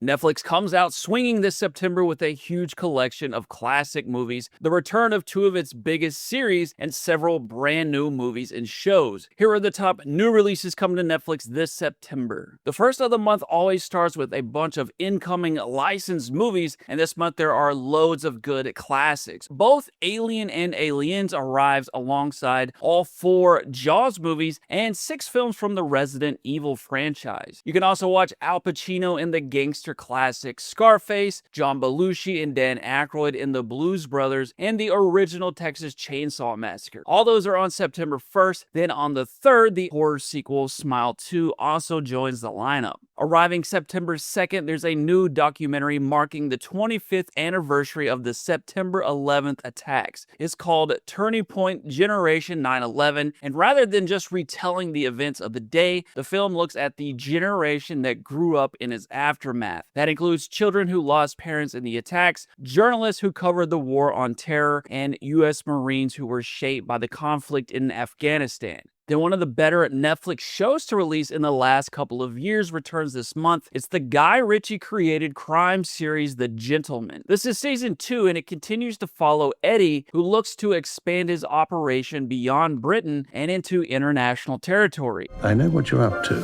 Netflix comes out swinging this September with a huge collection of classic movies, the return of two of its biggest series, and several brand new movies and shows. Here are the top new releases coming to Netflix this September. The first of the month always starts with a bunch of incoming licensed movies, and this month there are loads of good classics. Both Alien and Aliens arrives alongside all 4 Jaws movies and 6 films from the Resident Evil franchise. You can also watch Al Pacino in the gangster classic Scarface, John Belushi and Dan Aykroyd in the Blues Brothers, and the original Texas Chainsaw Massacre. All those are on September 1st. Then on the 3rd, the horror sequel Smile 2 also joins the lineup. Arriving September 2nd, there's a new documentary marking the 25th anniversary of the September 11th attacks. It's called Turning Point Generation 9/11, and rather than just retelling the events of the day, the film looks at the generation that grew up in its aftermath. That includes children who lost parents in the attacks, journalists who covered the war on terror, and U.S. Marines who were shaped by the conflict in Afghanistan. Then one of the better Netflix shows to release in the last couple of years returns this month. It's the Guy Ritchie created crime series The Gentleman. This is season 2 and it continues to follow Eddie, who looks to expand his operation beyond Britain and into international territory. I know what you're up to.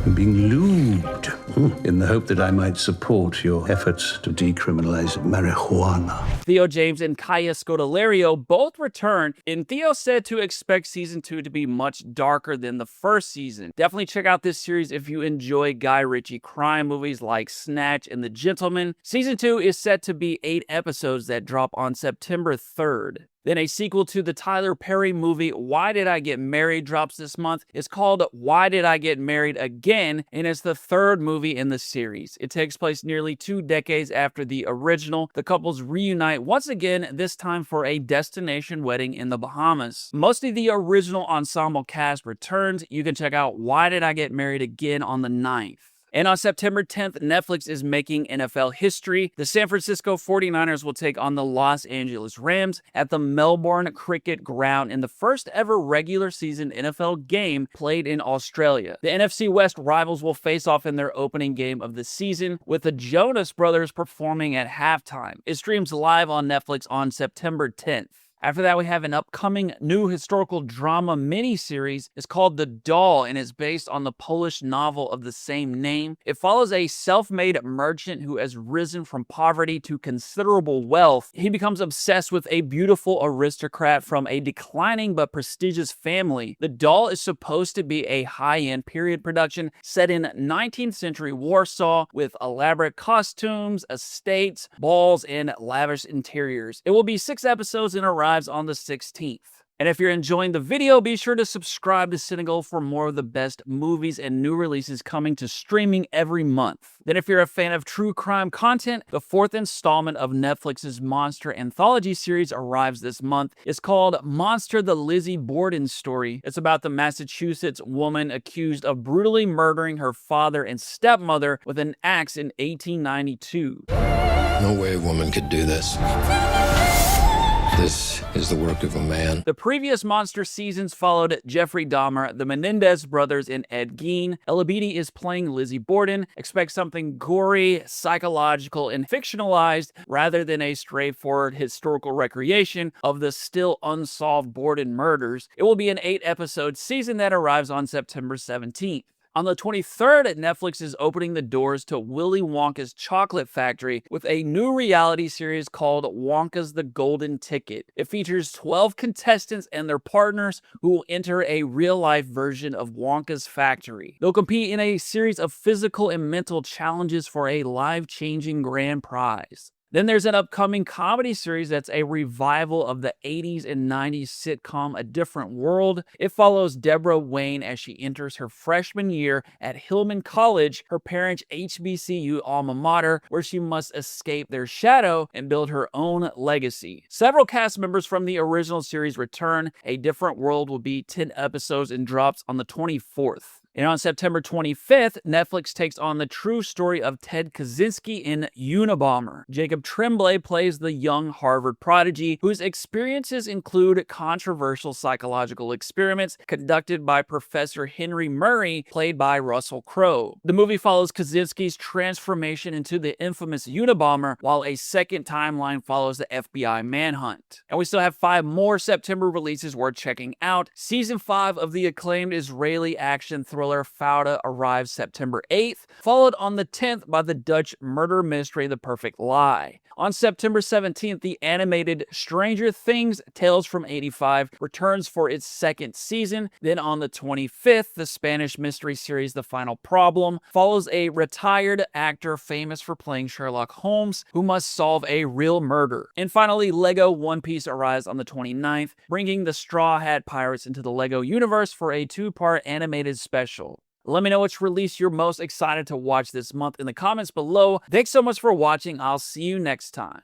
I'm being lubed in the hope that I might support your efforts to decriminalize marijuana. Theo James and Kaya Scodelario both return, and Theo said to expect season 2 to be much darker than the first season. Definitely check out this series if you enjoy Guy Ritchie crime movies like Snatch and The Gentleman. Season 2 is set to be 8 episodes that drop on September 3rd. Then a sequel to the Tyler Perry movie Why Did I Get Married drops this month. It's called Why Did I Get Married Again, and it's the 3rd movie in the series. It takes place nearly 2 decades after the original. The couples reunite once again, this time for a destination wedding in the Bahamas. Most of the original ensemble cast returns. You can check out Why Did I Get Married Again on the 9th. And on September 10th, Netflix is making NFL history. The San Francisco 49ers will take on the Los Angeles Rams at the Melbourne Cricket Ground in the first ever regular season NFL game played in Australia. The NFC West rivals will face off in their opening game of the season, with the Jonas Brothers performing at halftime. It streams live on Netflix on September 10th. After that, we have an upcoming new historical drama miniseries. It's called The Doll and is based on the Polish novel of the same name. It follows a self-made merchant who has risen from poverty to considerable wealth. He becomes obsessed with a beautiful aristocrat from a declining but prestigious family. The Doll is supposed to be a high-end period production set in 19th century Warsaw with elaborate costumes, estates, balls, and lavish interiors. It will be 6 episodes and arrives on the 16th. And if you're enjoying the video, be sure to subscribe to CineGold for more of the best movies and new releases coming to streaming every month. Then if you're a fan of true crime content, the 4th installment of Netflix's Monster Anthology series arrives this month. It's called Monster: The Lizzie Borden Story. It's about the Massachusetts woman accused of brutally murdering her father and stepmother with an axe in 1892. No way a woman could do this. This is the work of a man. The previous Monster seasons followed Jeffrey Dahmer, the Menendez brothers, and Ed Gein. Ella Beatty is playing Lizzie Borden. Expect something gory, psychological, and fictionalized rather than a straightforward historical recreation of the still unsolved Borden murders. It will be an 8-episode season that arrives on September 17th. On the 23rd, Netflix is opening the doors to Willy Wonka's Chocolate Factory with a new reality series called Wonka's The Golden Ticket. It features 12 contestants and their partners who will enter a real-life version of Wonka's factory. They'll compete in a series of physical and mental challenges for a life-changing grand prize. Then there's an upcoming comedy series that's a revival of the 80s and 90s sitcom A Different World. It follows Deborah Wayne as she enters her freshman year at Hillman College, her parents' HBCU alma mater, where she must escape their shadow and build her own legacy. Several cast members from the original series return. A Different World will be 10 episodes and drops on the 24th. And on September 25th, Netflix takes on the true story of Ted Kaczynski in Unabomber. Jacob Tremblay plays the young Harvard prodigy whose experiences include controversial psychological experiments conducted by Professor Henry Murray, played by Russell Crowe. The movie follows Kaczynski's transformation into the infamous Unabomber, while a second timeline follows the FBI manhunt. And we still have 5 more September releases worth checking out. Season 5 of the acclaimed Israeli action thriller Fauda arrives September 8th, followed on the 10th by the Dutch murder mystery The Perfect Lie. On September 17th, the animated Stranger Things Tales from 85 returns for its 2nd season. Then on the 25th, the Spanish mystery series The Final Problem follows a retired actor famous for playing Sherlock Holmes who must solve a real murder. And finally, Lego One Piece arrives on the 29th, bringing the Straw Hat Pirates into the Lego universe for a 2-part animated special. Let me know which release you're most excited to watch this month in the comments below. Thanks so much for watching. I'll see you next time.